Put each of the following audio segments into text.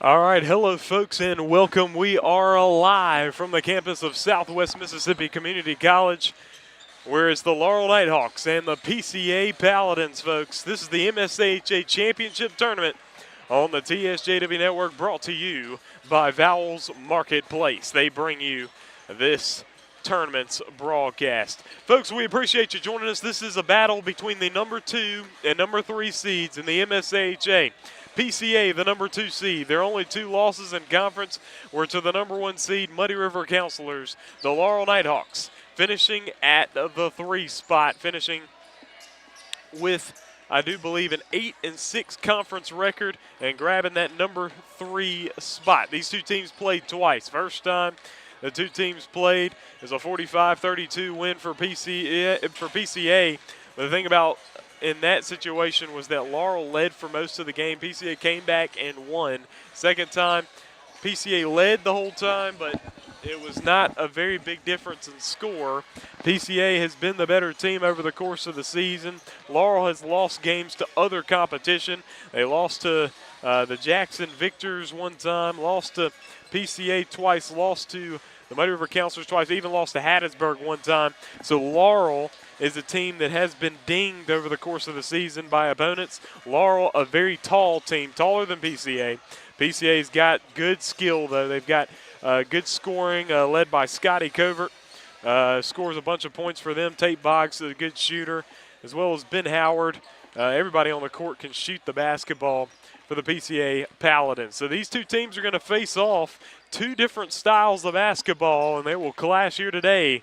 All right, hello folks and welcome. We are live from the campus of Southwest Mississippi Community College, where it's the Laurel Knighthawks and the PCA Paladins, folks. This is the MSAHA Championship Tournament on the TSJW Network, brought to you by Vowell's Marketplace. They bring you this tournament's broadcast. Folks, we appreciate you joining us. This is a battle between the number 2 and number 3 seeds in the MSAHA. PCA, the number 2 seed. Their only 2 losses in conference were to the number 1 seed, Muddy River Counselors, the Laurel Knighthawks, finishing at the 3 spot, finishing with, I do believe, an 8-6 conference record and grabbing that number 3 spot. These two teams played twice. First time the two teams played is a 45-32 win for PCA. But the thing about in that situation was that Laurel led for most of the game. PCA came back and won. Second time, PCA led the whole time, but it was not a very big difference in score. PCA has been the better team over the course of the season. Laurel has lost games to other competition. They lost to the Jackson Victors one time, lost to PCA twice, lost to the Muddy River Counselors twice, even lost to Hattiesburg one time. So Laurel is a team that has been dinged over the course of the season by opponents. Laurel, a very tall team, taller than PCA. PCA's got good skill, though. They've got good scoring, led by Scotty Covert. Scores a bunch of points for them. Tate Boggs is a good shooter, as well as Ben Howard. Everybody on the court can shoot the basketball for the PCA Paladins. So these two teams are going to face off, two different styles of basketball, and they will clash here today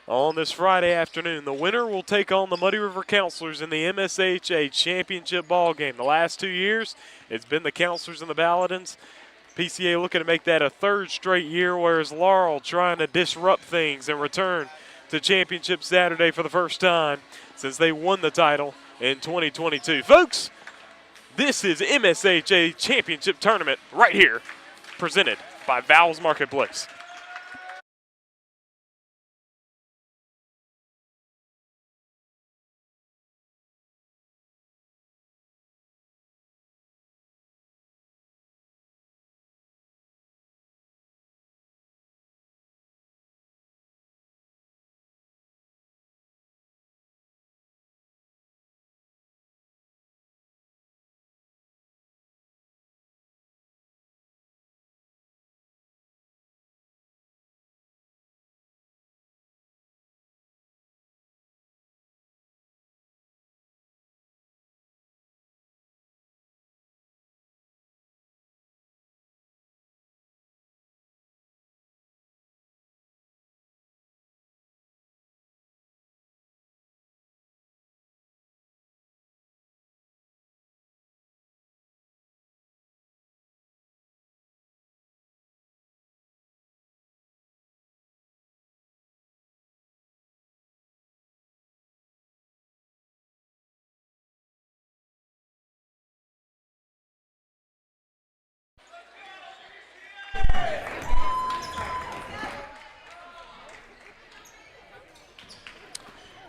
on this Friday afternoon. The winner will take on the Muddy River Counselors in the MSAHA Championship ball game. The last 2 years, it's been the Counselors and the Paladins. PCA looking to make that a third straight year, whereas Laurel trying to disrupt things and return to Championship Saturday for the first time since they won the title in 2022. Folks, this is MSAHA Championship Tournament right here, presented by Vowell's Marketplace.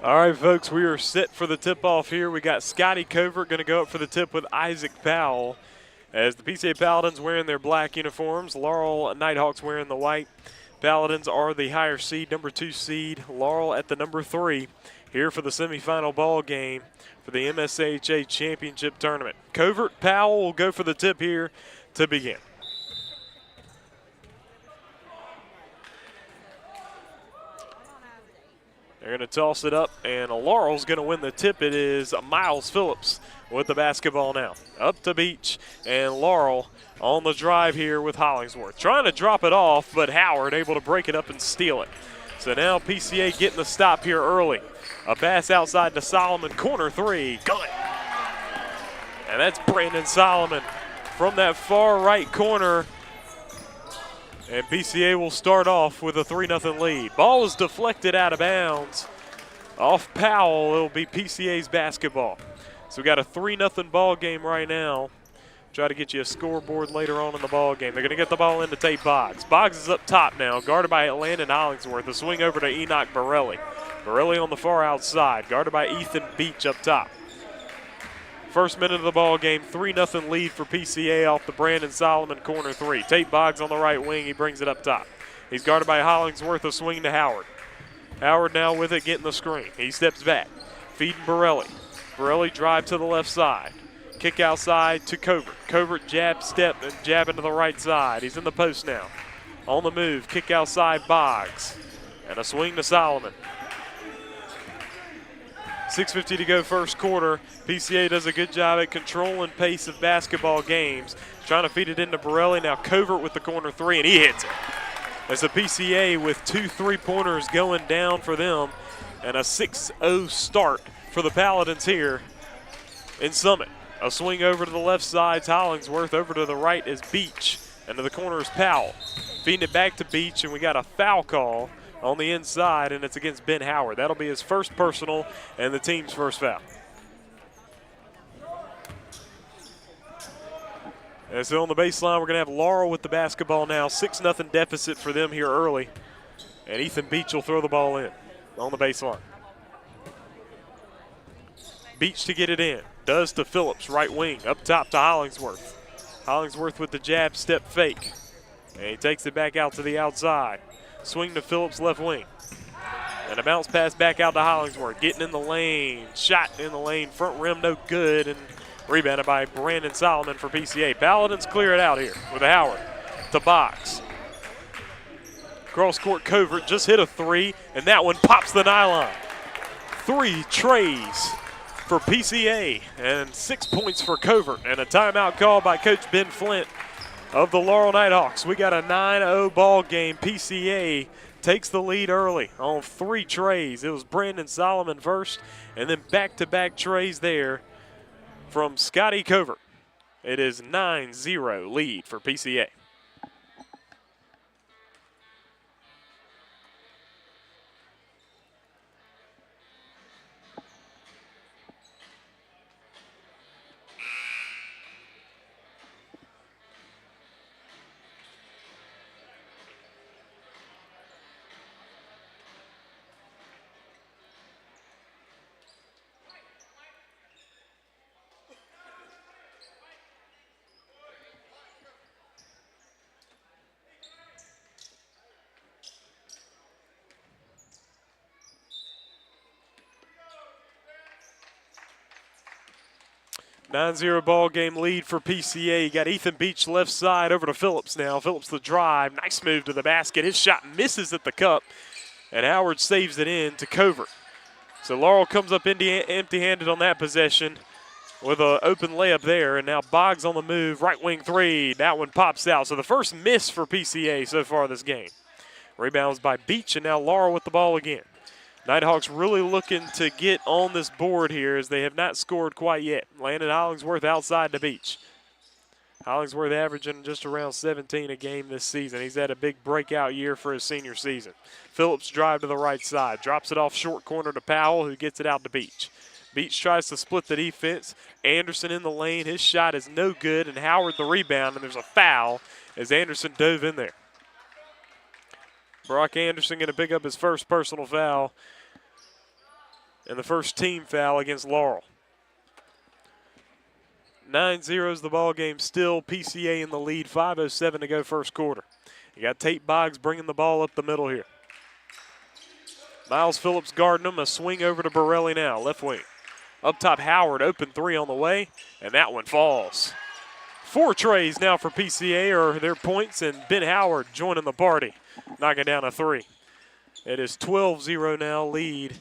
All right, folks, we are set for the tip-off here. We got Scotty Covert going to go up for the tip with Isaac Powell, as the PCA Paladins wearing their black uniforms. Laurel Knighthawks wearing the white. Paladins are the higher seed, number 2 seed. Laurel at the number 3 here for the semifinal ball game for the MSAHA Championship Tournament. Covert, Powell will go for the tip here to begin. They're going to toss it up, and Laurel's going to win the tip. It is Miles Phillips with the basketball now. Up to Beach, and Laurel on the drive here with Hollingsworth. Trying to drop it off, but Howard able to break it up and steal it. So now PCA getting the stop here early. A pass outside to Solomon, corner 3, good. And that's Brandon Solomon from that far right corner. And PCA will start off with a 3-0 lead. Ball is deflected out of bounds. Off Powell, it'll be PCA's basketball. So we got a 3-0 ball game right now. Try to get you a scoreboard later on in the ball game. They're going to get the ball into Tate Boggs. Boggs is up top now, guarded by Landon Hollingsworth. A swing over to Enoch Borelli. Borelli on the far outside, guarded by Ethan Beach up top. First minute of the ball game, 3-0 lead for PCA off the Brandon Solomon corner three. Tate Boggs on the right wing, he brings it up top. He's guarded by Hollingsworth, a swing to Howard. Howard now with it, getting the screen. He steps back, feeding Borelli. Borelli drive to the left side. Kick outside to Covert. Covert jab, step, and jab into the right side. He's in the post now. On the move, kick outside Boggs. And a swing to Solomon. 6:50 to go first quarter. PCA does a good job at controlling pace of basketball games. Trying to feed it into Borelli. Now Covert with the corner three, and he hits it. As the PCA with 2 3-pointers going down for them. And a 6-0 start for the Paladins here in Summit. A swing over to the left side, Hollingsworth. Over to the right is Beach. And to the corner is Powell. Feeding it back to Beach, and we got a foul call on the inside, and it's against Ben Howard. That'll be his first personal and the team's first foul. And so on the baseline, we're going to have Laurel with the basketball now. 6-0 deficit for them here early. And Ethan Beach will throw the ball in on the baseline. Beach to get it in. Does to Phillips, right wing. Up top to Hollingsworth. Hollingsworth with the jab step fake. And he takes it back out to the outside. Swing to Phillips, left wing. And a bounce pass back out to Hollingsworth. Getting in the lane. Shot in the lane. Front rim, no good. And rebounded by Brandon Solomon for PCA. Paladins clear it out here with a Howard to Boggs. Cross court Covert just hit a three. And that one pops the nylon. 3 trays for PCA. And 6 points for Covert. And a timeout call by Coach Ben Flint of the Laurel Knighthawks. We got a 9-0 ball game. PCA takes the lead early on 3 trays. It was Brandon Solomon first, and then back-to-back trays there from Scotty Covert. It is 9-0 lead for PCA. Nine-0 ball game lead for PCA. You got Ethan Beach left side over to Phillips now. Phillips the drive. Nice move to the basket. His shot misses at the cup, and Howard saves it in to Covert. So Laurel comes up empty-handed on that possession with an open layup there, and now Boggs on the move. Right wing three. That one pops out. So the first miss for PCA so far this game. Rebounds by Beach, and now Laurel with the ball again. Knighthawks really looking to get on this board here as they have not scored quite yet. Landon Hollingsworth outside the Beach. Hollingsworth averaging just around 17 a game this season. He's had a big breakout year for his senior season. Phillips drive to the right side. Drops it off short corner to Powell, who gets it out to Beach. Beach tries to split the defense. Anderson in the lane. His shot is no good, and Howard the rebound, and there's a foul as Anderson dove in there. Brock Anderson going to pick up his first personal foul and the first team foul against Laurel. 9-0 is the ball game still. PCA in the lead, 5:07 to go first quarter. You got Tate Boggs bringing the ball up the middle here. Miles Phillips guarding him. A swing over to Borelli now, left wing. Up top, Howard, open three on the way, and that one falls. 4 trays now for PCA or their points, and Ben Howard joining the party, knocking down a 3. It is 12-0 now lead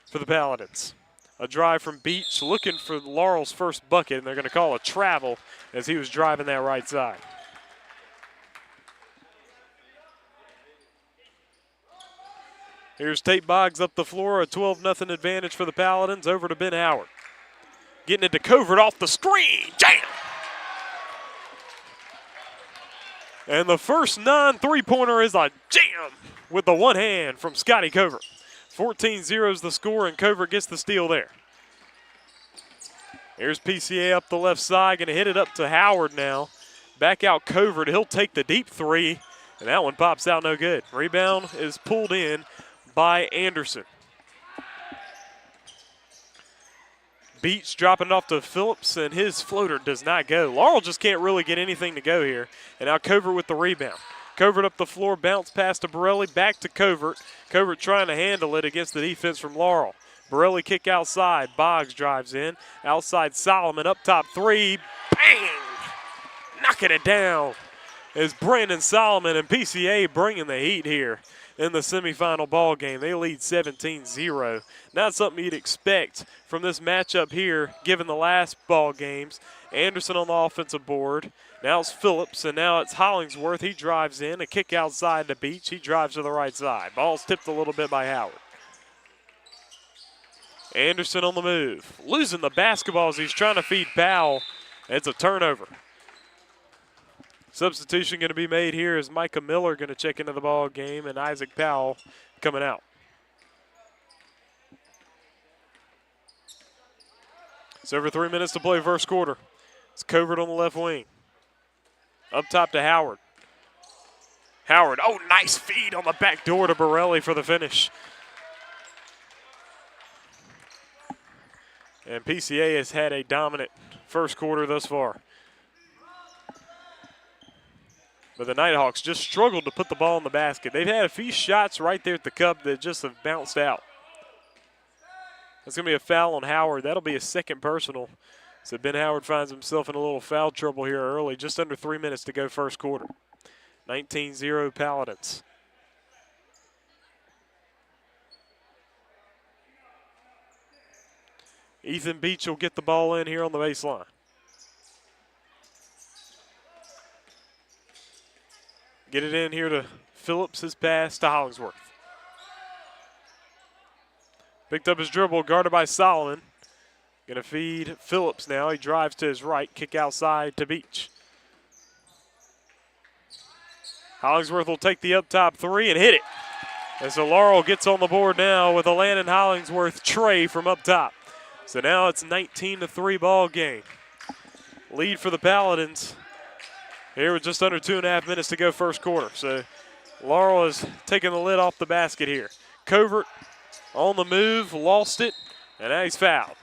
for the Paladins. A drive from Beach looking for Laurel's first bucket, and they're going to call a travel as he was driving that right side. Here's Tate Boggs up the floor, a 12-0 advantage for the Paladins. Over to Ben Howard. Getting it to Covert off the screen. Jam! And the first non-3-pointer is a jam with the one hand from Scotty Covert. 14-0 is the score, and Covert gets the steal there. Here's PCA up the left side, going to hit it up to Howard now. Back out Covert. He'll take the deep three, and that one pops out no good. Rebound is pulled in by Anderson. Beach dropping it off to Phillips, and his floater does not go. Laurel just can't really get anything to go here. And now Covert with the rebound. Covert up the floor, bounce pass to Borelli, back to Covert. Covert trying to handle it against the defense from Laurel. Borelli kick outside. Boggs drives in. Outside Solomon, up top three. Bang! Knocking it down is Brandon Solomon, and PCA bringing the heat here in the semifinal ball game. They lead 17-0. Not something you'd expect from this matchup here, given the last ball games. Anderson on the offensive board. Now it's Phillips, and now it's Hollingsworth. He drives in, a kick outside to Beach. He drives to the right side. Ball's tipped a little bit by Howard. Anderson on the move. Losing the basketball as he's trying to feed Vowell. It's a turnover. Substitution going to be made here is Micah Miller going to check into the ball game, and Isaac Powell coming out. It's over 3 minutes to play first quarter. It's Covert on the left wing. Up top to Howard. Howard, oh, nice feed on the back door to Borelli for the finish. And PCA has had a dominant first quarter thus far. But the Knighthawks just struggled to put the ball in the basket. They've had a few shots right there at the cup that just have bounced out. That's going to be a foul on Howard. That'll be a second personal. So Ben Howard finds himself in a little foul trouble here early. Just under 3 minutes to go first quarter. 19-0 Paladins. Ethan Beach will get the ball in here on the baseline. Get it in here to Phillips, his pass to Hollingsworth. Picked up his dribble, guarded by Solomon. Going to feed Phillips now. He drives to his right, kick outside to Beach. Hollingsworth will take the up top three and hit it. And so Laurel gets on the board now with a Landon Hollingsworth tray from up top. So now it's 19-3 ball game. Lead for the Paladins. Here with just under 2.5 minutes to go first quarter. So Laurel is taking the lid off the basket here. Covert on the move, lost it, and now he's fouled.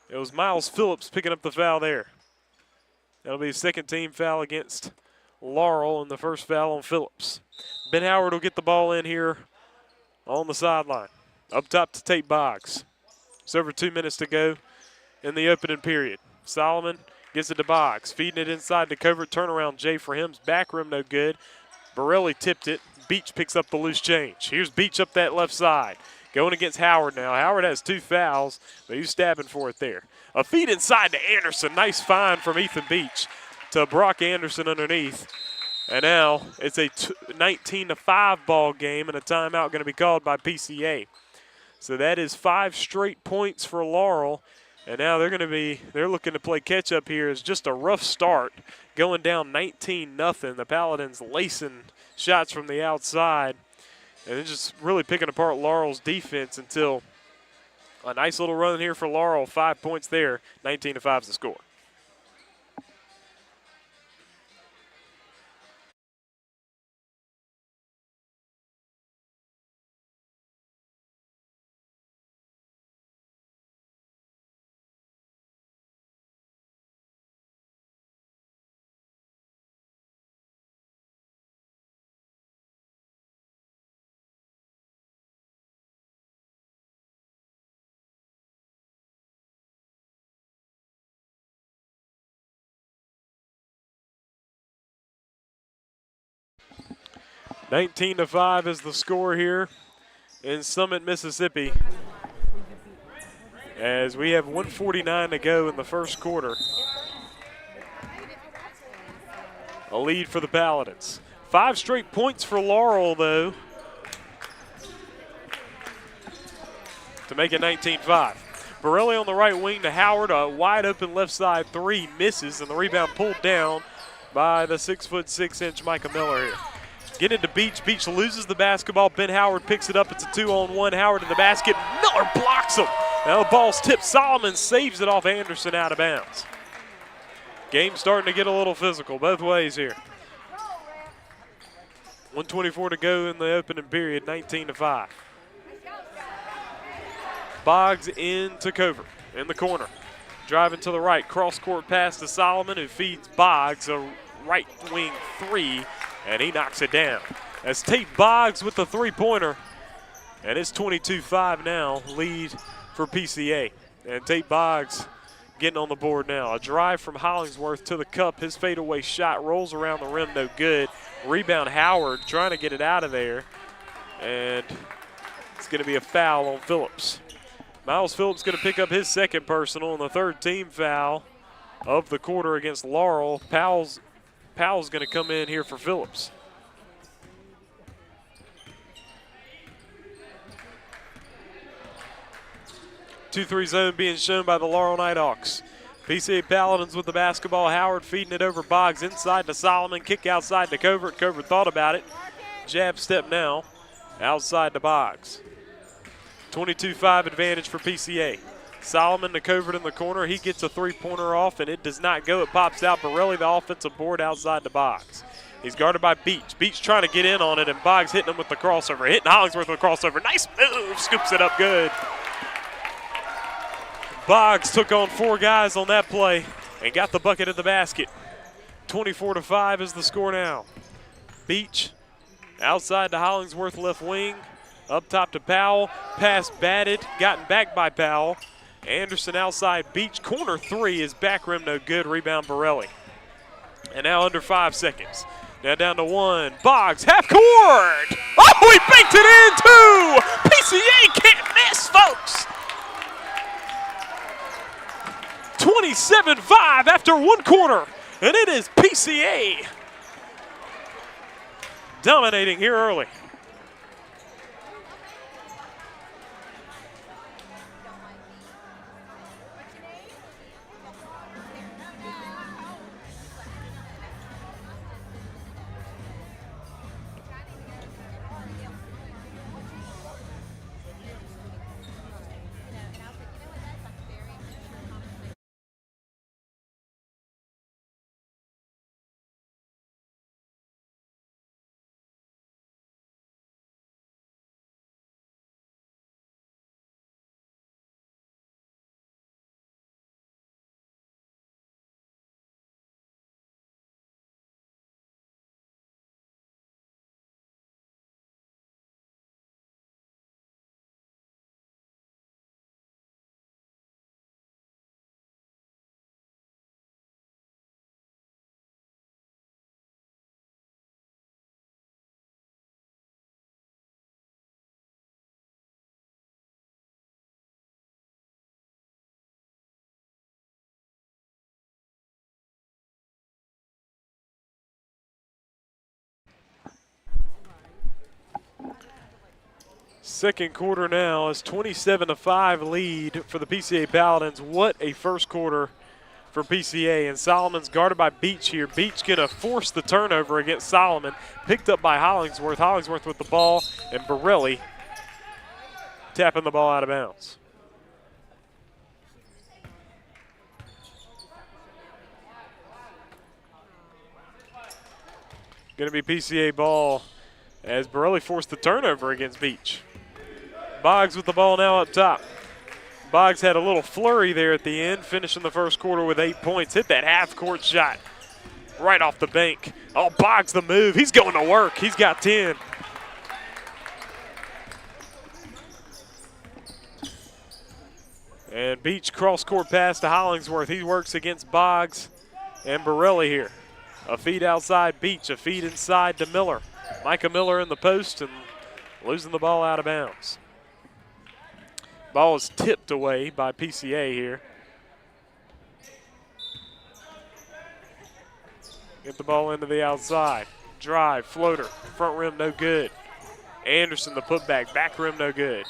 It was Miles Phillips picking up the foul there. That'll be a second team foul against Laurel and the first foul on Phillips. Ben Howard will get the ball in here on the sideline. Up top to Tate Boggs. It's over 2 minutes to go in the opening period. Solomon gets it to Boggs, feeding it inside to Covert. Turnaround Jay for him's back rim no good. Borelli tipped it. Beach picks up the loose change. Here's Beach up that left side. Going against Howard now. Howard has 2 fouls, but he's stabbing for it there. A feed inside to Anderson. Nice find from Ethan Beach to Brock Anderson underneath. And now it's a 19-5 ball game, and a timeout going to be called by PCA. So that is 5 straight points for Laurel. And now they're looking to play catch up here. It's just a rough start, going down 19-0. The Paladins lacing shots from the outside, and then just really picking apart Laurel's defense until a nice little run here for Laurel. 5 points there. 19-5 is the score. (19-5) is the score here in Summit, Mississippi, as we have 1:49 to go in the first quarter. A lead for the Paladins. 5 straight points for Laurel, though, to make it 19-5. Borelli on the right wing to Howard. A wide open left side three misses, and the rebound pulled down by the 6'6" Micah Miller here. Get into Beach. Beach loses the basketball. Ben Howard picks it up. It's a 2-on-1. Howard in the basket. Miller blocks him. Now the ball's tipped. Solomon saves it off Anderson out of bounds. Game starting to get a little physical both ways here. 1:24 to go in the opening period, 19-5. Boggs into Covert in the corner. Driving to the right, cross-court pass to Solomon, who feeds Boggs a right wing three, and he knocks it down. As Tate Boggs with the three-pointer, and it's 22-5 now, lead for PCA. And Tate Boggs getting on the board now. A drive from Hollingsworth to the cup. His fadeaway shot rolls around the rim, no good. Rebound Howard trying to get it out of there, and it's going to be a foul on Phillips. Miles Phillips going to pick up his second personal and the third team foul of the quarter against Laurel. Powell's going to come in here for Phillips. 2-3 zone being shown by the Laurel Knighthawks. PCA Paladins with the basketball. Howard feeding it over Boggs inside to Solomon. Kick outside to Covert. Covert thought about it. Jab step now outside to Boggs. 22-5 advantage for PCA. Solomon to Covert in the corner. He gets a three-pointer off, and it does not go. It pops out. Borelli, the offensive board, outside to Boggs. He's guarded by Beach. Beach trying to get in on it, and Boggs hitting him with the crossover. Hitting Hollingsworth with the crossover. Nice move. Scoops it up good. Boggs took on four guys on that play and got the bucket at the basket. 24-5 is the score now. Beach outside to Hollingsworth left wing. Up top to Powell. Pass batted. Gotten back by Powell. Anderson outside Beach. Corner three is back rim no good. Rebound Borelli. And now under 5 seconds. Now down to one. Boggs half court. Oh, he banked it in too. PCA can't miss, folks. 27-5 after one quarter, and it is PCA dominating here early. Second quarter now is 27-5 lead for the PCA Paladins. What a first quarter for PCA. And Solomon's guarded by Beach here. Beach gonna force the turnover against Solomon. Picked up by Hollingsworth. Hollingsworth with the ball, and Borelli tapping the ball out of bounds. Gonna be PCA ball as Borelli forced the turnover against Beach. Boggs with the ball now up top. Boggs had a little flurry there at the end, finishing the first quarter with 8 points. Hit that half-court shot right off the bank. Oh, Boggs the move. He's going to work. He's got 10. And Beach cross-court pass to Hollingsworth. He works against Boggs and Borelli here. A feed outside Beach, a feed inside to Miller. Micah Miller in the post and losing the ball out of bounds. Ball is tipped away by PCA here. Get the ball into the outside. Drive, floater, front rim no good. Anderson the putback, back rim no good.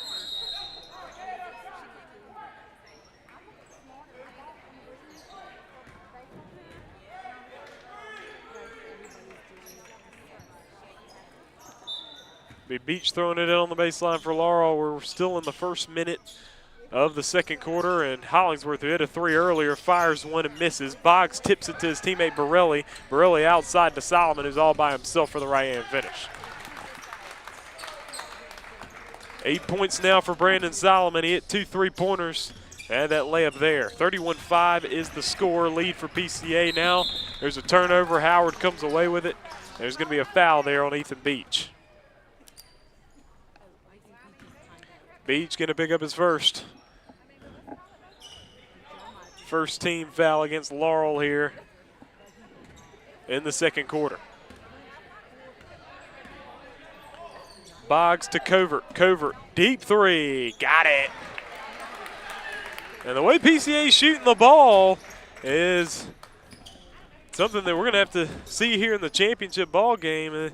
Beach throwing it in on the baseline for Laurel. We're still in the first minute of the second quarter, and Hollingsworth, who hit a three earlier, fires one and misses. Boggs tips it to his teammate Borelli. Borelli outside to Solomon, who's all by himself for the right-hand finish. 8 points now for Brandon Solomon. He hit 2 3-pointers. And that layup there. 31-5 is the score, lead for PCA now. There's a turnover. Howard comes away with it. There's going to be a foul there on Ethan Beach. Beach going to pick up his first. First team foul against Laurel here in the second quarter. Boggs to Covert. Covert, deep three. Got it. And the way PCA is shooting the ball is something that we're going to have to see here in the championship ball game.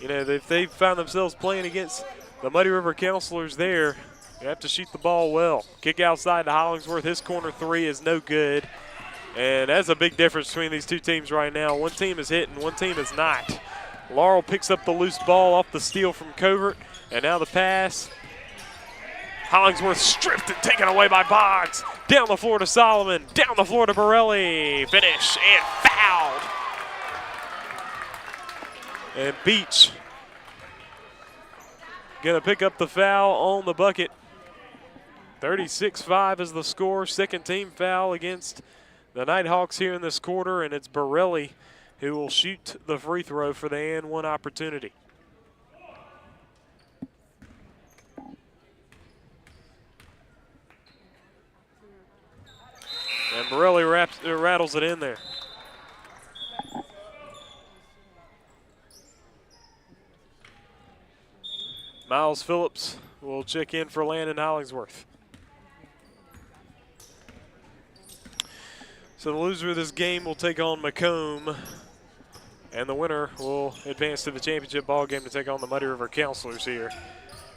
You know, if they found themselves playing against the Muddy River Counselors there, you have to shoot the ball well. Kick outside to Hollingsworth. His corner three is no good. And that's a big difference between these two teams right now. One team is hitting, one team is not. Laurel picks up the loose ball off the steal from Covert. And now the pass. Hollingsworth stripped and taken away by Boggs. Down the floor to Solomon. Down the floor to Borelli. Finish and fouled. And Beach gonna pick up the foul on the bucket. 36-5 is the score. Second team foul against the Knighthawks here in this quarter, and it's Borelli who will shoot the free throw for the and one opportunity. And Borelli rattles it in there. Miles Phillips will check in for Landon Hollingsworth. So the loser of this game will take on Macomb, and the winner will advance to the championship ball game to take on the Muddy River Counselors here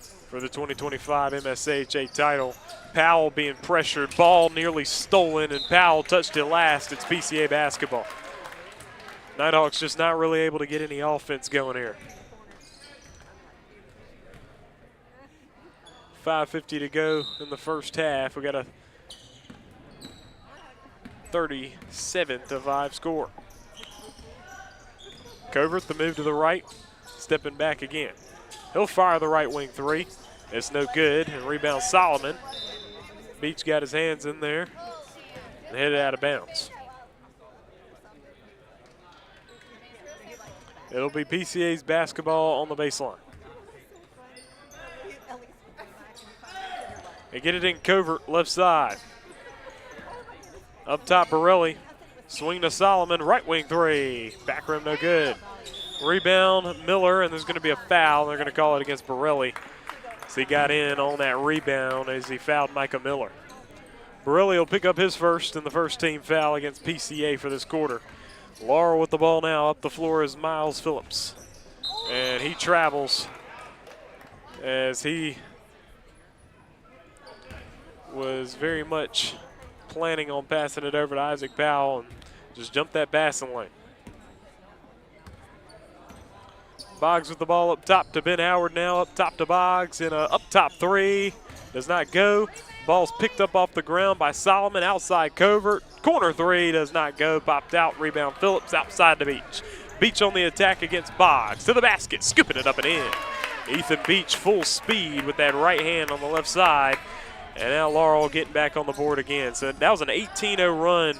for the 2025 MSAHA title. Powell being pressured, ball nearly stolen, and Powell touched it last. It's PCA basketball. Knighthawks just not really able to get any offense going here. 5:50 to go in the first half. We got a 37-5 score. Covert, the move to the right, stepping back again. He'll fire the right wing three. It's no good, and rebound Solomon. Beach got his hands in there and headed out of bounds. It'll be PCA's basketball on the baseline. They get it in Covert, left side. Up top, Borelli. Swing to Solomon, right wing three. Back rim, no good. Rebound, Miller, and there's going to be a foul. They're going to call it against Borelli. So he got in on that rebound as he fouled Micah Miller. Borelli will pick up his first and the first team foul against PCA for this quarter. Laurel with the ball now. Up the floor is Miles Phillips. And he travels as he was very much planning on passing it over to Isaac Powell and just jumped that passing lane. Boggs with the ball up top to Ben Howard now, up top to Boggs, and a up top three. Does not go. Ball's picked up off the ground by Solomon, outside Covert. Corner three does not go, popped out, rebound Phillips outside the Beach. Beach on the attack against Boggs, to the basket, scooping it up and in. Ethan Beach full speed with that right hand on the left side. And now Laurel getting back on the board again. So that was an 18-0 run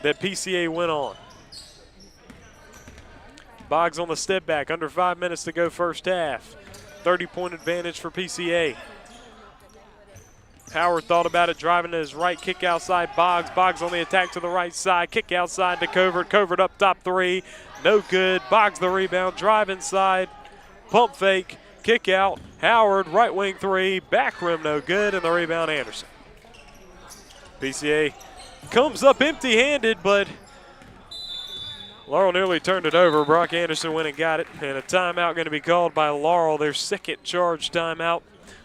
that PCA went on. Boggs on the step back, under 5 minutes to go first half. 30-point advantage for PCA. Howard thought about it, driving to his right, kick outside Boggs. Boggs on the attack to the right side, kick outside to Covert. Covert up top three, no good. Boggs the rebound, drive inside, pump fake, kick out. Howard, right wing three, back rim no good, and the rebound Anderson. PCA comes up empty-handed, but Laurel nearly turned it over. Brock Anderson went and got it, and a timeout going to be called by Laurel, their second charge timeout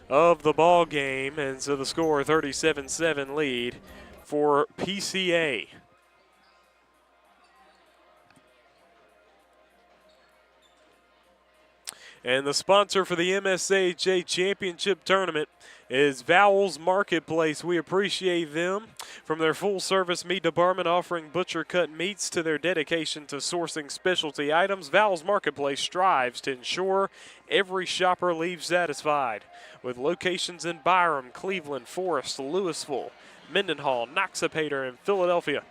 of the ball game, and so the score 37-7 lead for PCA. And the sponsor for the MSAHA Championship Tournament is Vowell's Marketplace. We appreciate them. From their full-service meat department offering butcher-cut meats to their dedication to sourcing specialty items, Vowell's Marketplace strives to ensure every shopper leaves satisfied. With locations in Byram, Cleveland, Forest, Louisville, Mendenhall, Noxapater, and Philadelphia,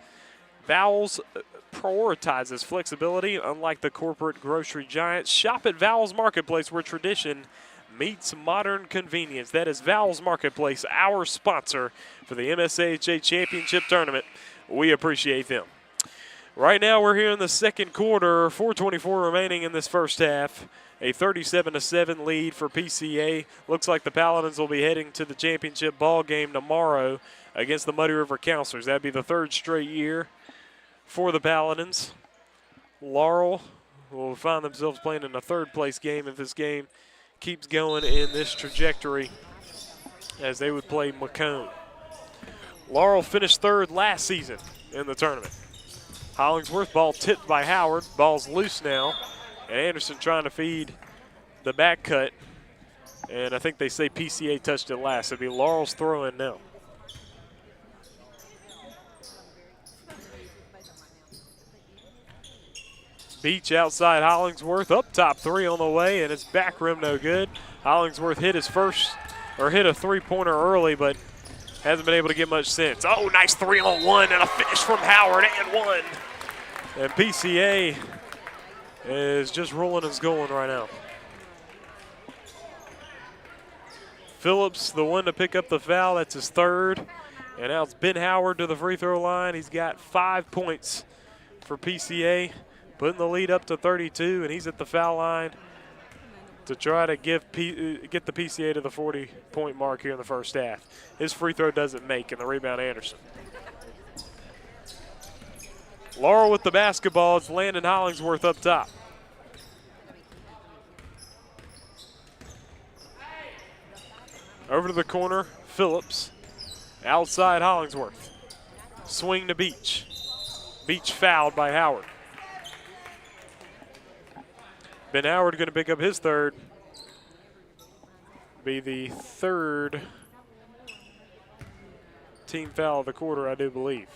Vowell's prioritizes flexibility. Unlike the corporate grocery giants, shop at Vowell's Marketplace where tradition meets modern convenience. That is Vowell's Marketplace, our sponsor for the MSAHA Championship Tournament. We appreciate them. Right now we're here in the second quarter, 4:24 remaining in this first half. A 37-7 lead for PCA. Looks like the Paladins will be heading to the championship ball game tomorrow against the Muddy River Counselors. That'd be the third straight year for the Paladins. Laurel will find themselves playing in a third-place game if this game keeps going in this trajectory, as they would play Macomb. Laurel finished third last season in the tournament. Hollingsworth, ball tipped by Howard. Ball's loose now. And Anderson trying to feed the back cut. And I think they say PCA touched it last. It'll be Laurel's throw-in now. Beach outside Hollingsworth, up top three on the way, and it's back rim no good. Hollingsworth hit his first, or hit a three-pointer early, but hasn't been able to get much since. Oh, nice 3-on-1 and a finish from Howard and one. And PCA is just rolling and going right now. Phillips, the one to pick up the foul, that's his third. And now it's Ben Howard to the free throw line. He's got 5 points for PCA. Putting the lead up to 32, and he's at the foul line to try to get the PCA to the 40-point mark here in the first half. His free throw doesn't make, and the rebound Anderson. Laurel with the basketball. It's Landon Hollingsworth up top. Over to the corner, Phillips. Outside Hollingsworth. Swing to Beach. Beach fouled by Howard. Ben Howard going to pick up his third. Be the third team foul of the quarter, I do believe.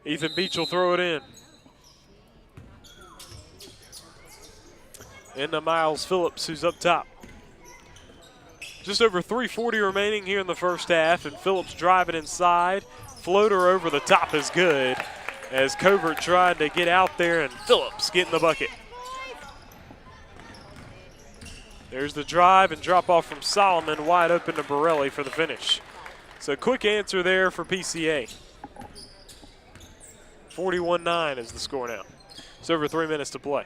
Ethan Beach will throw it in. Into Miles Phillips, who's up top. Just over 3:40 remaining here in the first half, and Phillips driving inside. Floater over the top is good, as Covert tried to get out there, and Phillips getting the bucket. There's the drive and drop off from Solomon, wide open to Borelli for the finish. So quick answer there for PCA. 41-9 is the score now. It's over 3 minutes to play.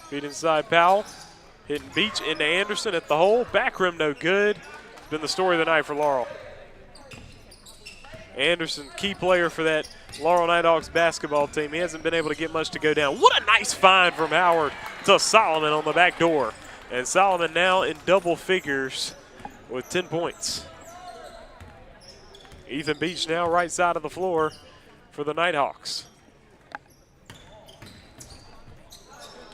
Feed inside Powell. Hitting Beach into Anderson at the hole. Back rim no good. It's been the story of the night for Laurel. Anderson, key player for that Laurel Knighthawks basketball team. He hasn't been able to get much to go down. What a nice find from Howard to Solomon on the back door. And Solomon now in double figures with 10 points. Ethan Beach now right side of the floor for the Knighthawks.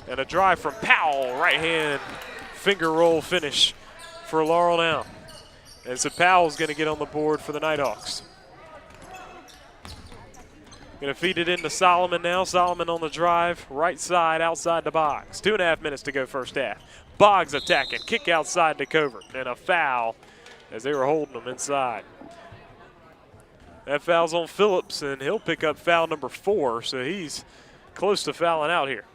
And a drive from Powell, right hand finger roll finish for Laurel now. And so Powell's going to get on the board for the Knighthawks. Going to feed it into Solomon now. Solomon on the drive, right side, outside the box. 2.5 minutes to go first half. Boggs attacking, kick outside to Covert, and a foul as they were holding them inside. That foul's on Phillips, and he'll pick up foul number 4, so he's close to fouling out here.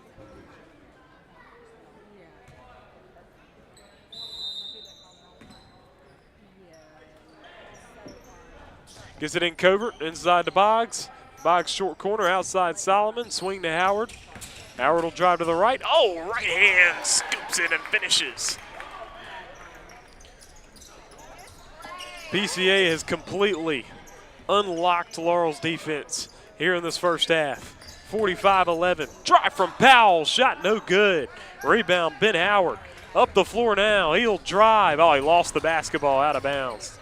Gets it in Covert, inside to Boggs. Boggs short corner, outside Solomon. Swing to Howard. Howard will drive to the right. Oh, right hand, scoops it and finishes. PCA has completely unlocked Laurel's defense here in this first half. 45-11. Drive from Powell, shot no good. Rebound, Ben Howard. Up the floor now. He'll drive. Oh, he lost the basketball out of bounds.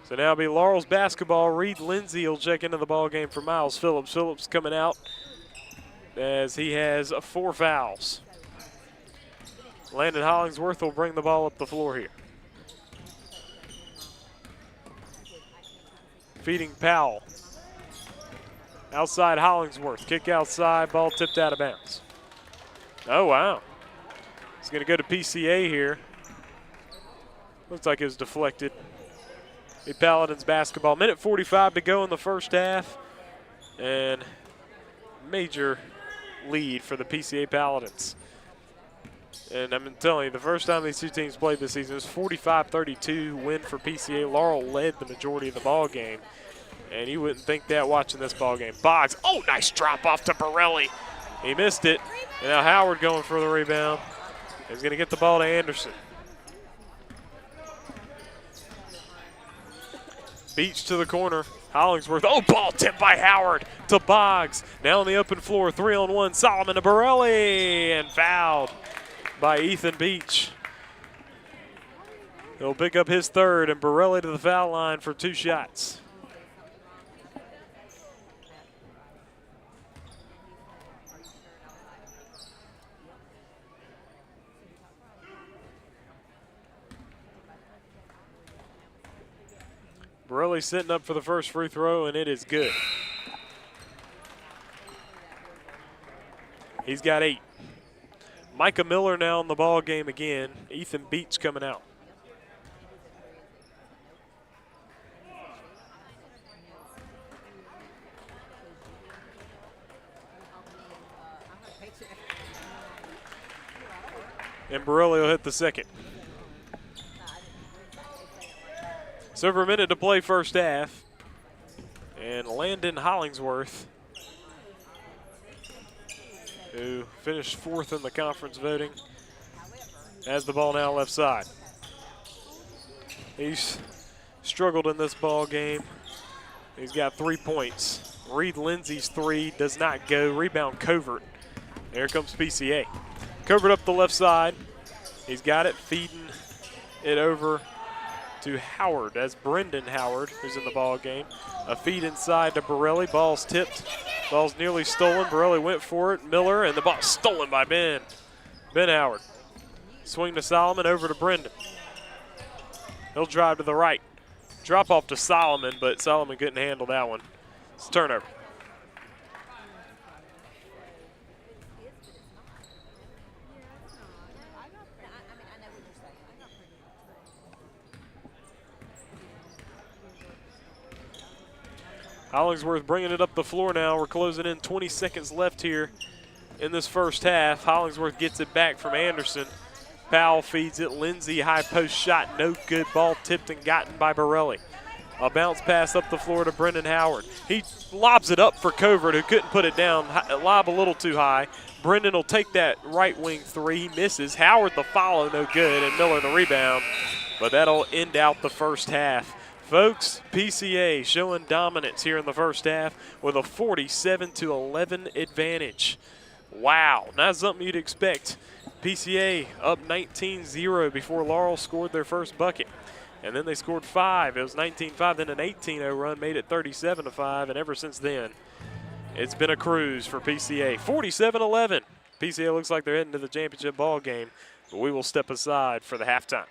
So now it'll be Laurel's basketball. Reed Lindsay will check into the ball game for Miles Phillips. Phillips coming out as he has 4 fouls. Landon Hollingsworth will bring the ball up the floor here. Feeding Powell. Outside Hollingsworth. Kick outside. Ball tipped out of bounds. Oh, wow. It's going to go to PCA here. Looks like it was deflected. The Paladins basketball. Minute 45 to go in the first half. And major lead for the PCA Paladins. And I'm telling you, the first time these two teams played this season, it was 45-32 win for PCA. Laurel led the majority of the ball game. And you wouldn't think that watching this ball game. Boggs, oh, nice drop off to Borelli. He missed it. And now Howard going for the rebound. He's going to get the ball to Anderson. Beach to the corner. Hollingsworth, oh, ball tipped by Howard to Boggs. Now on the open floor, 3-on-1, Solomon to Borelli, and fouled by Ethan Beach. He'll pick up his third, and Borelli to the foul line for 2 shots. Borelli sitting up for the first free throw, and it is good. He's got 8. Micah Miller now in the ball game again. Ethan Beach coming out. And Borelli will hit the second. So over a minute to play first half. And Landon Hollingsworth, who finished 4th in the conference voting, has the ball now left side. He's struggled in this ball game. He's got 3 points. Reed Lindsay's 3 does not go. Rebound Covert. There comes PCA. Covert up the left side. He's got it, feeding it over to Howard. That's Brendan Howard, who's in the ball game. A feed inside to Borelli. Ball's tipped. Ball's nearly stolen. Borelli went for it. Miller, and the ball stolen by Ben. Ben Howard. Swing to Solomon, over to Brendan. He'll drive to the right. Drop off to Solomon, but Solomon couldn't handle that one. It's a turnover. Hollingsworth bringing it up the floor now. We're closing in 20 seconds left here in this first half. Hollingsworth gets it back from Anderson. Powell feeds it. Lindsay, high post shot, no good. Ball tipped and gotten by Borelli. A bounce pass up the floor to Brendan Howard. He lobs it up for Covert, who couldn't put it down. Lob a little too high. Brendan will take that right wing 3. He misses. Howard the follow, no good, and Miller the rebound. But that'll end out the first half. Folks, PCA showing dominance here in the first half with a 47-11 advantage. Wow, not something you'd expect. PCA up 19-0 before Laurel scored their first bucket. And then they scored 5. It was 19-5, then an 18-0 run made it 37-5, and ever since then, it's been a cruise for PCA. 47-11. PCA looks like they're heading to the championship ball game, but we will step aside for the halftime.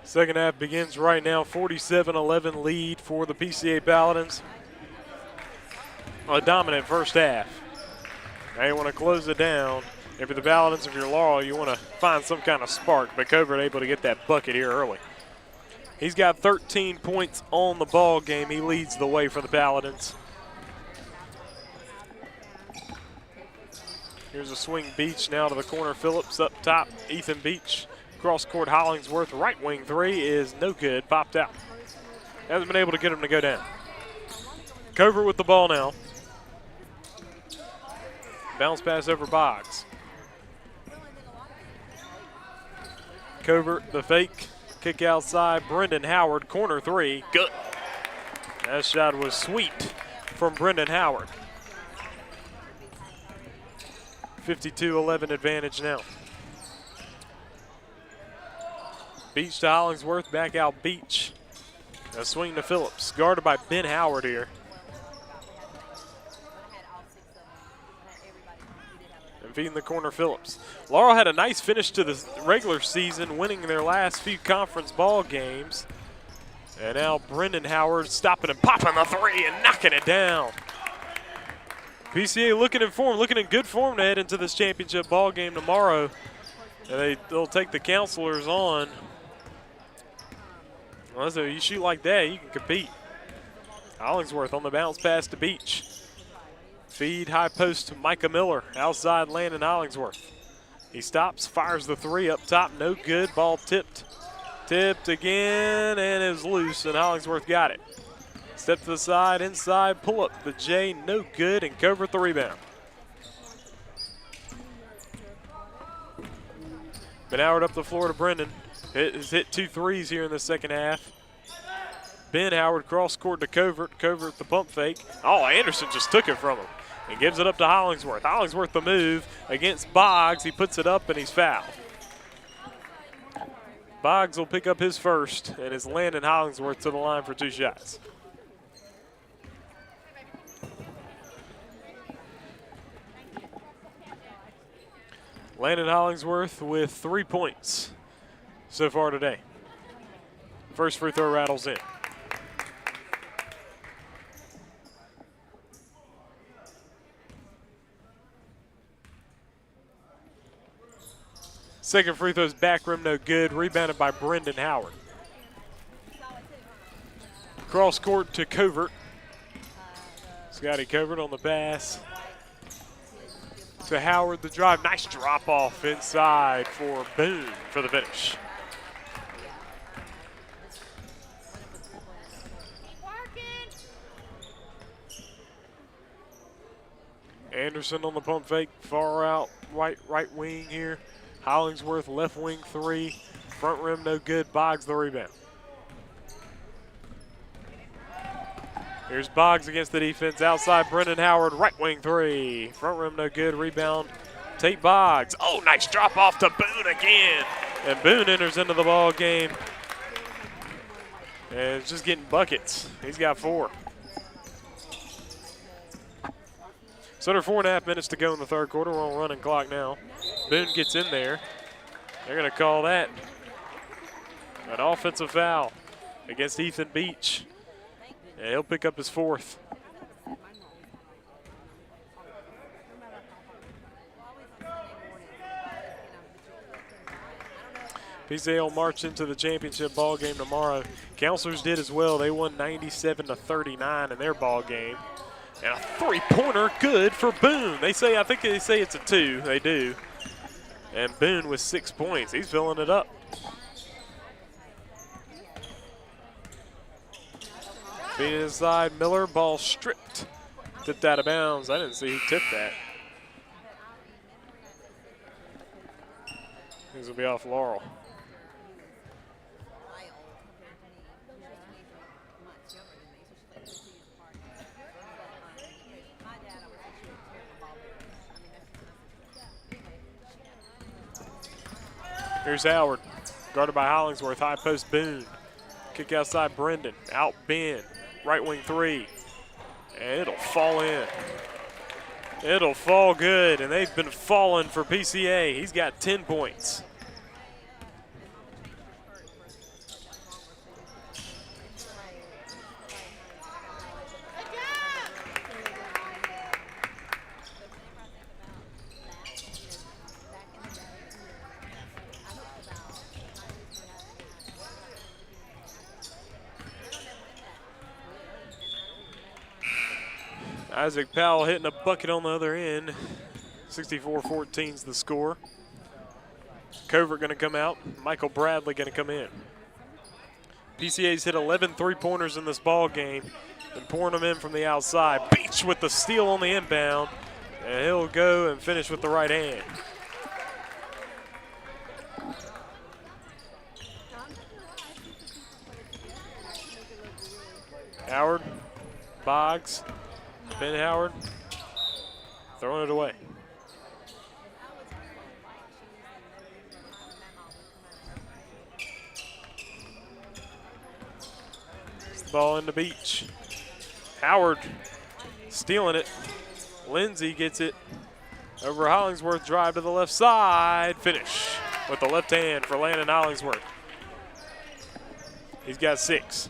Second half begins right now, 47-11 lead for the PCA Paladins. A dominant first half. Now you want to close it down. If you're the Paladins, if you're Laurel, you want to find some kind of spark, but Covert able to get that bucket here early. He's got 13 points on the ball game. He leads the way for the Paladins. Here's a swing Beach now to the corner. Phillips up top. Ethan Beach. Cross court Hollingsworth. Right wing three is no good. Popped out. Hasn't been able to get him to go down. Covert with the ball now. Bounce pass over Boggs. Covert the fake. Kick outside. Brendan Howard. Corner three. Good. That shot was sweet from Brendan Howard. 52-11 advantage now. Beach to Hollingsworth, back out Beach. A swing to Phillips, guarded by Ben Howard here. And feeding the corner Phillips. Laurel had a nice finish to the regular season, winning their last few conference ball games. And now Brendan Howard stopping and popping the three and knocking it down. PCA looking in form, looking in good form to head into this championship ball game tomorrow. And they'll take the counselors on. Well, so you shoot like that, you can compete. Hollingsworth on the bounce pass to Beach. Feed high post to Micah Miller. Outside Landon Hollingsworth. He stops, fires the three up top, no good. Ball tipped. Tipped again and is loose, and Hollingsworth got it. Step to the side, inside, pull up the J, no good, and Covert the rebound. Ben Howard up the floor to Brendan. Has hit 2 threes here in the second half. Ben Howard cross court to Covert. Covert the pump fake. Oh, Anderson just took it from him and gives it up to Hollingsworth. Hollingsworth the move against Boggs. He puts it up and he's fouled. Boggs will pick up his first, and is Landon Hollingsworth to the line for 2 shots. Landon Hollingsworth with 3 points so far today. First free throw rattles in. Second free throw's back rim, no good. Rebounded by Brendan Howard. Cross court to Covert. Scotty Covert on the pass. To Howard, the drive. Nice drop off inside for Boone for the finish. Anderson on the pump fake, far out, right wing here. Hollingsworth, left wing three. Front rim, no good. Boggs the rebound. Here's Boggs against the defense. Outside, Brendan Howard, right wing three. Front rim, no good. Rebound, Tate Boggs. Oh, nice drop off to Boone again. And Boone enters into the ball game. And it's just getting buckets. He's got 4. So under 4.5 minutes to go in the third quarter. We're on running clock now. Boone gets in there. They're going to call that an offensive foul against Ethan Beach. And he'll pick up his 4th. PCA will march into the championship ball game tomorrow. Counselors did as well. They won 97-39 in their ball game. And a 3-pointer good for Boone. I think they say it's a 2. They do. And Boone with 6 points. He's filling it up. Feeding inside, Miller, ball stripped. Tipped out of bounds. I didn't see who tipped that. Things will be off Laurel. Here's Howard, guarded by Hollingsworth, high post Boone. Kick outside Brendan, out Ben, right wing three, and it'll fall in. It'll fall good, and they've been falling for PCA. He's got 10 points. Isaac Powell hitting a bucket on the other end. 64-14 is the score. Covert going to come out. Michael Bradley going to come in. PCA's hit 11 three-pointers in this ball game and pouring them in from the outside. Beach with the steal on the inbound, and he'll go and finish with the right hand. Howard, Boggs, Ben Howard, throwing it away. Ball in the Beach. Howard stealing it. Lindsay gets it over Hollingsworth. Drive to the left side. Finish with the left hand for Landon Hollingsworth. He's got 6.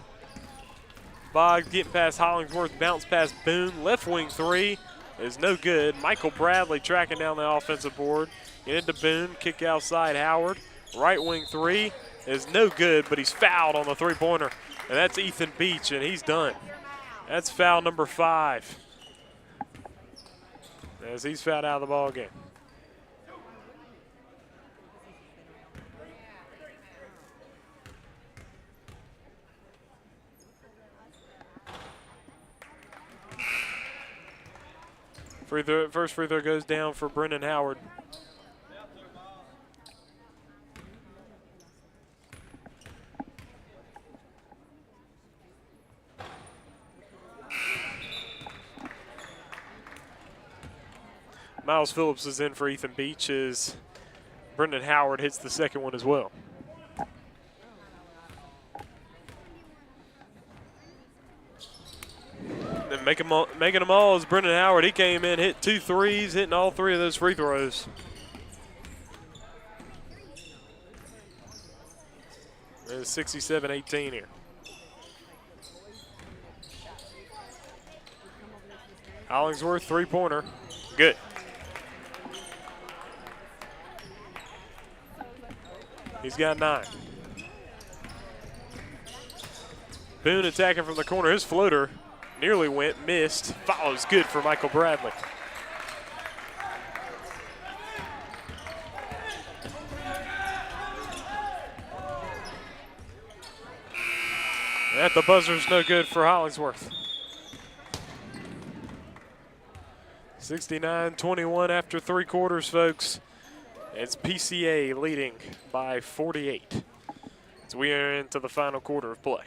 Boggs getting past Hollingsworth. Bounce past Boone. Left wing 3 is no good. Michael Bradley tracking down the offensive board. Get into Boone. Kick outside Howard. Right wing 3 is no good, but he's fouled on the three-pointer. And that's Ethan Beach, and he's done. That's foul number 5. As he's fouled out of the ball game. First free throw goes down for Brendan Howard. Miles Phillips is in for Ethan Beach as Brendan Howard hits the second one as well. And making them all is Brendan Howard. He came in, hit 2 threes, hitting all 3 of those free throws. It's 67-18 here. Hollingsworth, three-pointer, good. He's got 9. Boone attacking from the corner. His floater nearly went, missed. Follows good for Michael Bradley. At the buzzer's no good for Hollingsworth. 69-21 after 3 quarters, folks. It's PCA leading by 48. So we are into the final quarter of play.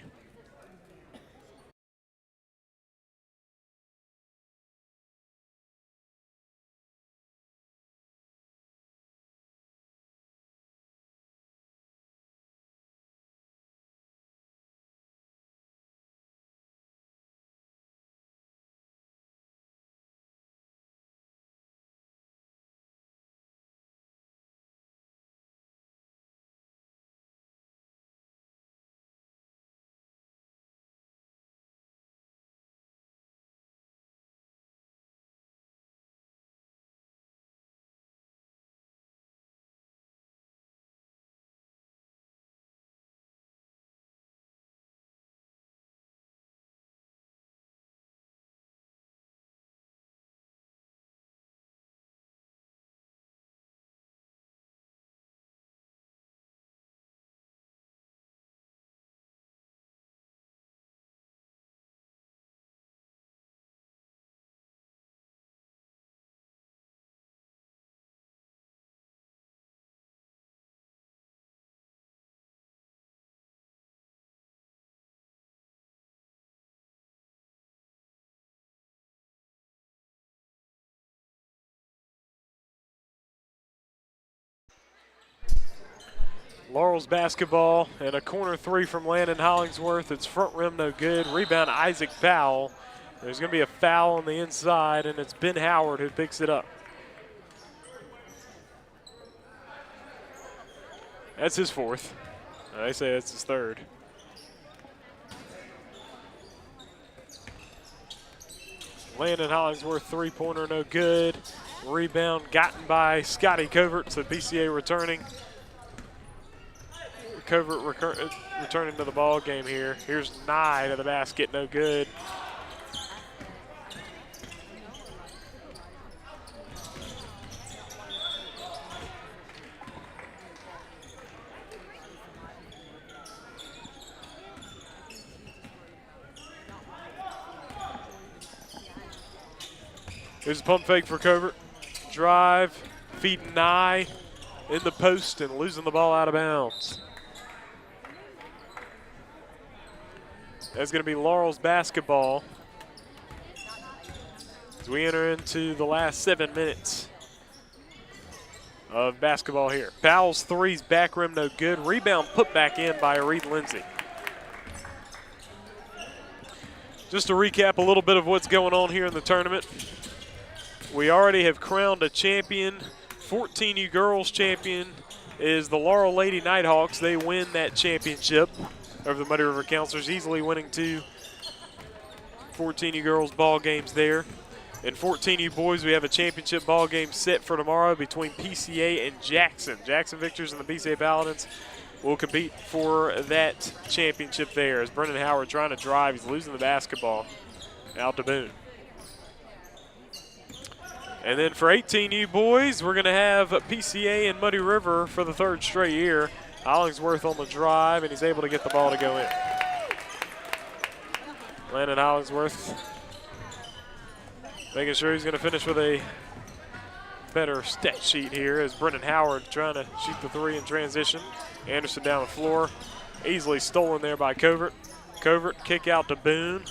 Laurel's basketball and a corner 3 from Landon Hollingsworth. It's front rim, no good. Rebound, Isaac Vowell. There's going to be a foul on the inside, and it's Ben Howard who picks it up. That's his 4th. I say that's his 3rd. Landon Hollingsworth, three-pointer, no good. Rebound gotten by Scotty Covert, so PCA returning. Covert returning to the ball game here. Here's Nye to the basket, no good. Here's a pump fake for Covert. Drive, feeding Nye in the post and losing the ball out of bounds. That's going to be Laurel's basketball as we enter into the last 7 minutes of basketball here. Vowell's threes, back rim, no good. Rebound put back in by Reed Lindsay. Just to recap a little bit of what's going on here in the tournament. We already have crowned a champion. 14U girls champion is the Laurel Lady Knighthawks. They win that championship over the Muddy River Counselors, easily winning 2 14U girls ball games there. In 14U boys, we have a championship ball game set for tomorrow between PCA and Jackson. Jackson Victors and the PCA Paladins will compete for that championship there. As Brendan Howard trying to drive, he's losing the basketball out to Boone. And then for 18U boys, we're going to have PCA and Muddy River for the 3rd straight year. Hollingsworth on the drive, and he's able to get the ball to go in. Landon Hollingsworth making sure he's going to finish with a better stat sheet here as Brendan Howard trying to shoot the 3 in transition. Anderson down the floor, easily stolen there by Covert. Covert kick out to Boone.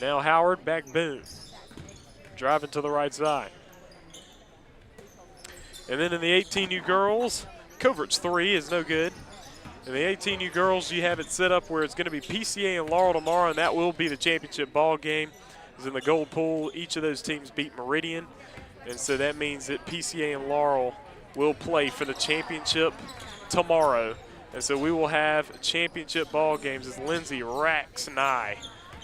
Now Howard, back Boone. Driving to the right side. And then in the 18U girls, Covert's 3 is no good. In the 18U girls, you have it set up where it's going to be PCA and Laurel tomorrow, and that will be the championship ball game. Is in the gold pool. Each of those teams beat Meridian, and so that means that PCA and Laurel will play for the championship tomorrow. And so we will have championship ball games as Lindsay racks Nye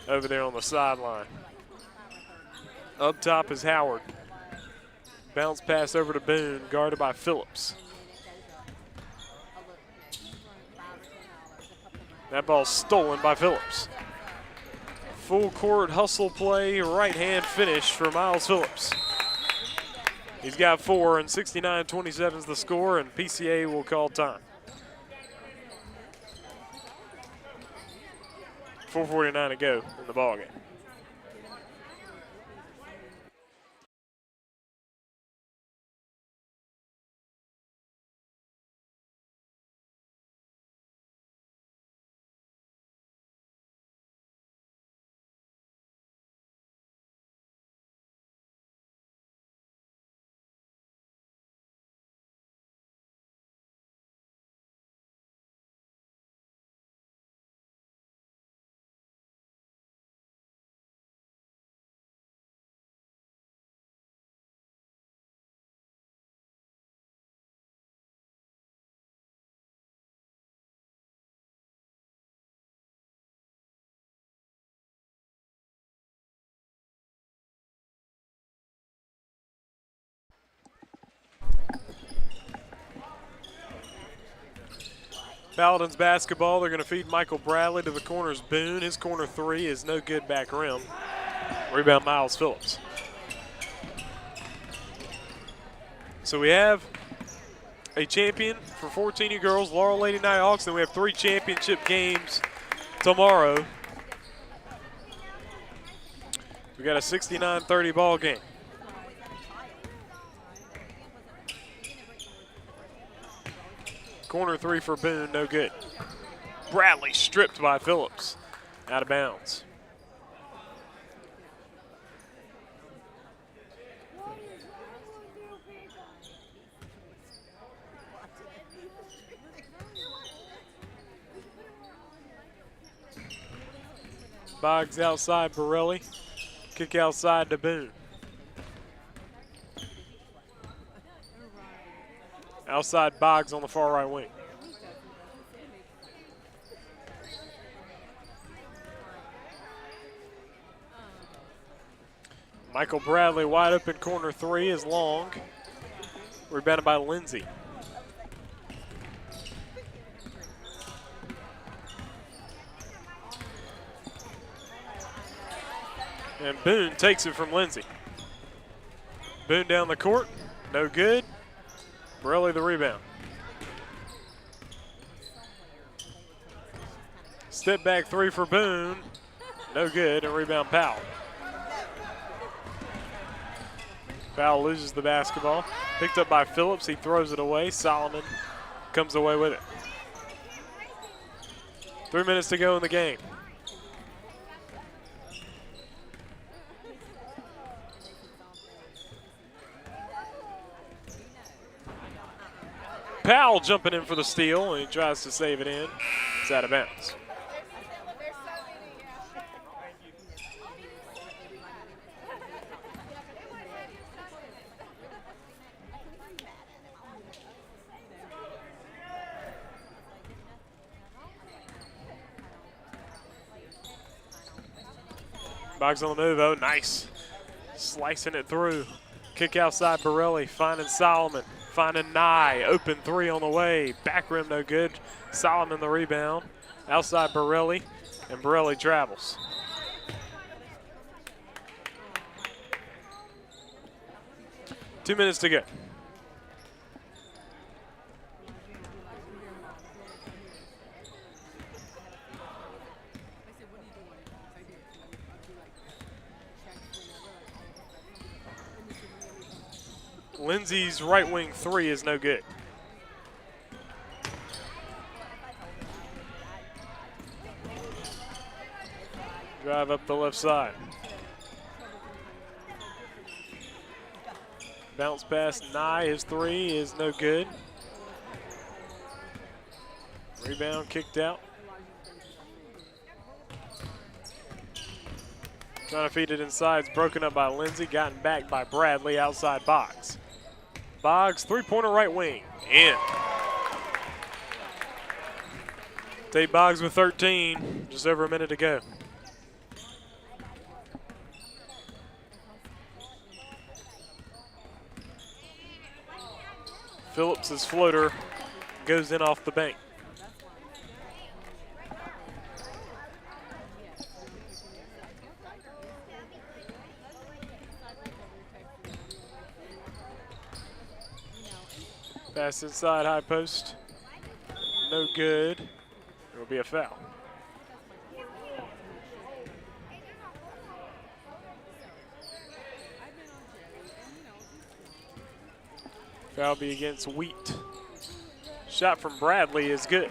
over there on the sideline. Up top is Howard. Bounce pass over to Boone, guarded by Phillips. That ball's stolen by Phillips. Full court hustle play, right hand finish for Miles Phillips. He's got 4, and 69-27 is the score, and PCA will call time. 4:49 to go in the ballgame. Paladins basketball, they're going to feed Michael Bradley to the corner's Boone. His corner 3 is no good, back rim. Rebound Miles Phillips. So we have a champion for 14U girls, Laurel Lady Knighthawks, and we have 3 championship games tomorrow. We got a 69-30 ball game. Corner 3 for Boone, no good. Bradley stripped by Phillips, out of bounds. Boggs outside Borelli, kick outside to Boone. Outside Boggs on the far right wing. Michael Bradley wide open, corner 3 is long. Rebounded by Lindsay. And Boone takes it from Lindsay. Boone down the court, no good. Borelli the rebound. Step back 3 for Boone, no good, and rebound Powell. Vowell loses the basketball. Picked up by Phillips. He throws it away. Solomon comes away with it. 3 minutes to go in the game. Powell jumping in for the steal, and he tries to save it in. It's out of bounds. Boggs on the move, oh, nice. Slicing it through. Kick outside Borelli, finding Solomon, finding Nye. Open three on the way. Back rim no good. Solomon the rebound. Outside Borelli, and Borelli travels. Two minutes to go. Lindsey's right wing three is no good. Drive up the left side. Bounce pass Nye, his three is no good. Rebound kicked out. Trying to feed it inside, it's broken up by Lindsey, gotten back by Bradley outside Boggs. Boggs, three-pointer right wing, in. Tate Boggs with 13, just over a minute to go. Phillips' floater goes in off the bank. Pass inside, high post. No good. It will be a foul. Foul be against Wheat. Shot from Bradley is good.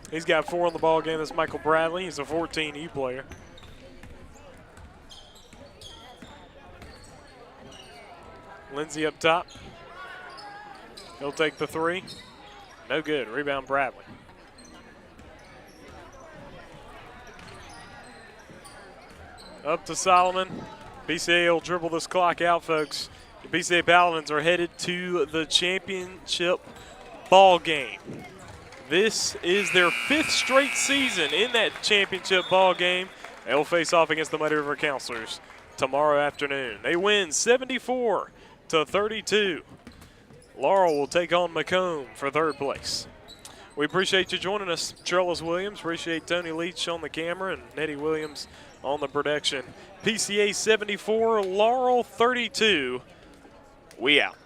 He's got 4 on the ball game. That's Michael Bradley. He's a 14U player. Lindsey up top. He'll take the three. No good. Rebound Bradley. Up to Solomon. PCA will dribble this clock out, folks. The PCA Paladins are headed to the championship ball game. This is their 5th straight season in that championship ball game. They will face off against the Muddy River Counselors tomorrow afternoon. They win 74-32. Laurel will take on Macomb for 3rd place. We appreciate you joining us, Trellis Williams. Appreciate Tony Leach on the camera and Eddie Williams on the production. PCA 74, Laurel 32. We out.